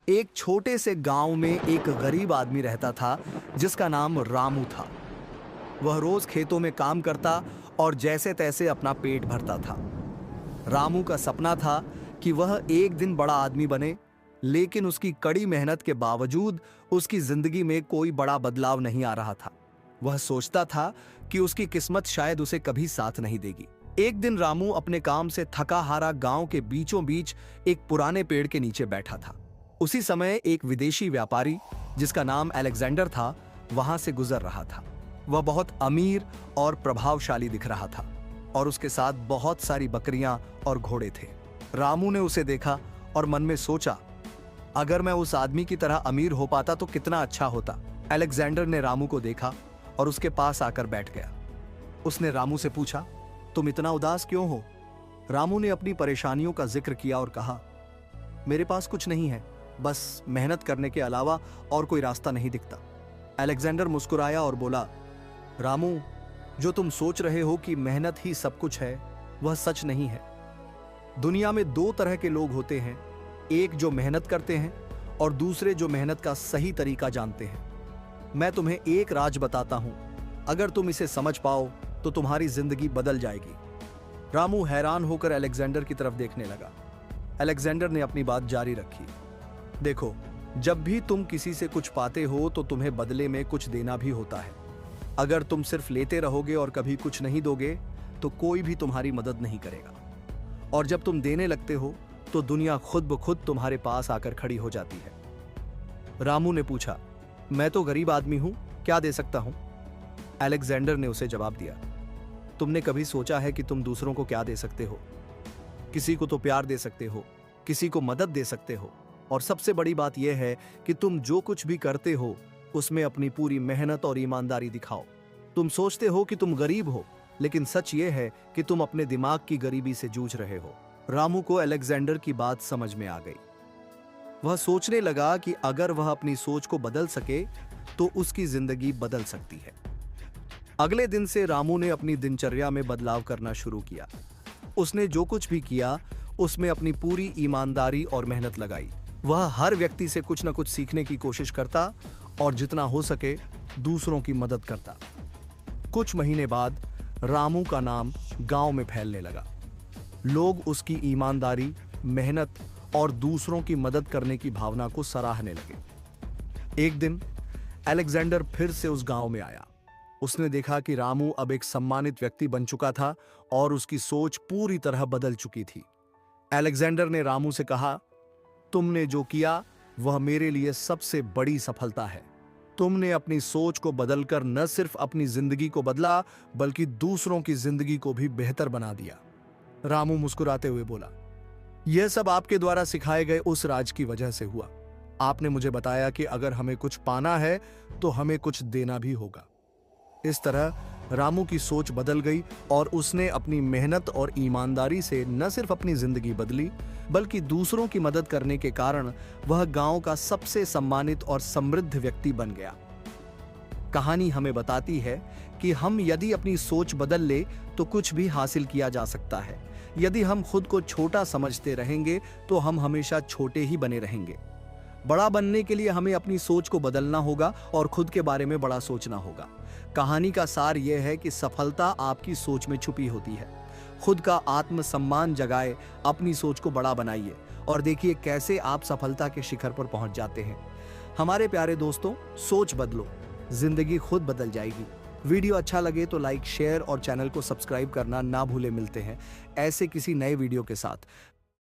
एक छोटे से गांव में एक गरीब आदमी रहता था जिसका नाम रामू था। वह रोज खेतों में काम करता और जैसे तैसे अपना पेट भरता था। रामू का सपना था कि वह एक दिन बड़ा आदमी बने, लेकिन उसकी कड़ी मेहनत के बावजूद उसकी जिंदगी में कोई बड़ा बदलाव नहीं आ रहा था। वह सोचता था कि उसकी किस्मत शायद उसे कभी साथ नहीं देगी। एक दिन रामू अपने काम से थका हारा गांव के बीचों बीच एक पुराने पेड़ के नीचे बैठा था। उसी समय एक विदेशी व्यापारी जिसका नाम अलेक्जेंडर था वहां से गुजर रहा था। वह बहुत अमीर और प्रभावशाली दिख रहा था और उसके साथ बहुत सारी बकरियां और घोड़े थे। रामू ने उसे देखा और मन में सोचा, अगर मैं उस आदमी की तरह अमीर हो पाता तो कितना अच्छा होता। अलेक्जेंडर ने रामू को देखा और उसके पास आकर बैठ गया। उसने रामू से पूछा, तुम इतना उदास क्यों हो? रामू ने अपनी परेशानियों का जिक्र किया और कहा, मेरे पास कुछ नहीं है, बस मेहनत करने के अलावा और कोई रास्ता नहीं दिखता। अलेक्जेंडर मुस्कुराया और बोला, रामू, जो तुम सोच रहे हो कि मेहनत ही सब कुछ है, वह सच नहीं है। दुनिया में दो तरह के लोग होते हैं, एक जो मेहनत करते हैं और दूसरे जो मेहनत का सही तरीका जानते हैं। मैं तुम्हें एक राज बताता हूं, अगर तुम इसे समझ पाओ तो तुम्हारी जिंदगी बदल जाएगी। रामू हैरान होकर अलेक्जेंडर की तरफ देखने लगा। अलेक्जेंडर ने अपनी बात जारी रखी, देखो, जब भी तुम किसी से कुछ पाते हो तो तुम्हें बदले में कुछ देना भी होता है। अगर तुम सिर्फ लेते रहोगे और कभी कुछ नहीं दोगे तो कोई भी तुम्हारी मदद नहीं करेगा, और जब तुम देने लगते हो तो दुनिया खुद ब खुद तुम्हारे पास आकर खड़ी हो जाती है। रामू ने पूछा, मैं तो गरीब आदमी हूं, क्या दे सकता हूं? अलेक्जेंडर ने उसे जवाब दिया, तुमने कभी सोचा है कि तुम दूसरों को क्या दे सकते हो? किसी को तो प्यार दे सकते हो, किसी को मदद दे सकते हो, और सबसे बड़ी बात यह है कि तुम जो कुछ भी करते हो उसमें अपनी पूरी मेहनत और ईमानदारी दिखाओ। तुम सोचते हो कि तुम गरीब हो, लेकिन सच यह है कि तुम अपने दिमाग की गरीबी से जूझ रहे हो। रामू को अलेक्जेंडर की बात समझ में आ गई। वह सोचने लगा कि अगर वह अपनी सोच को बदल सके तो उसकी जिंदगी बदल सकती है। अगले दिन से रामू ने अपनी दिनचर्या में बदलाव करना शुरू किया। उसने जो कुछ भी किया उसमें अपनी पूरी ईमानदारी और मेहनत लगाई। वह हर व्यक्ति से कुछ न कुछ सीखने की कोशिश करता और जितना हो सके दूसरों की मदद करता। कुछ महीने बाद रामू का नाम गांव में फैलने लगा। लोग उसकी ईमानदारी, मेहनत और दूसरों की मदद करने की भावना को सराहने लगे। एक दिन अलेक्जेंडर फिर से उस गांव में आया। उसने देखा कि रामू अब एक सम्मानित व्यक्ति बन चुका था और उसकी सोच पूरी तरह बदल चुकी थी। अलेक्जेंडर ने रामू से कहा, तुमने जो किया वह मेरे लिए सबसे बड़ी सफलता है। तुमने अपनी सोच को बदलकर न सिर्फ अपनी जिंदगी को बदला, बल्कि दूसरों की जिंदगी को भी बेहतर बना दिया। रामू मुस्कुराते हुए बोला, यह सब आपके द्वारा सिखाए गए उस राज की वजह से हुआ। आपने मुझे बताया कि अगर हमें कुछ पाना है तो हमें कुछ देना भी होगा। इस तरह रामू की सोच बदल गई और उसने अपनी मेहनत और ईमानदारी से न सिर्फ अपनी जिंदगी बदली, बल्कि दूसरों की मदद करने के कारण वह गांव का सबसे सम्मानित और समृद्ध व्यक्ति बन गया। कहानी हमें बताती है कि हम यदि अपनी सोच बदल ले तो कुछ भी हासिल किया जा सकता है। यदि हम खुद को छोटा समझते रहेंगे तो हम हमेशा छोटे ही बने रहेंगे। बड़ा बनने के लिए हमें अपनी सोच को बदलना होगा और खुद के बारे में बड़ा सोचना होगा। कहानी का सार यह है कि सफलता आपकी सोच में छुपी होती है। खुद का आत्मसम्मान जगाए, अपनी सोच को बड़ा बनाइए और देखिए कैसे आप सफलता के शिखर पर पहुंच जाते हैं। हमारे प्यारे दोस्तों, सोच बदलो, जिंदगी खुद बदल जाएगी। वीडियो अच्छा लगे तो लाइक, शेयर और चैनल को सब्सक्राइब करना ना भूले। मिलते हैं ऐसे किसी नए वीडियो के साथ।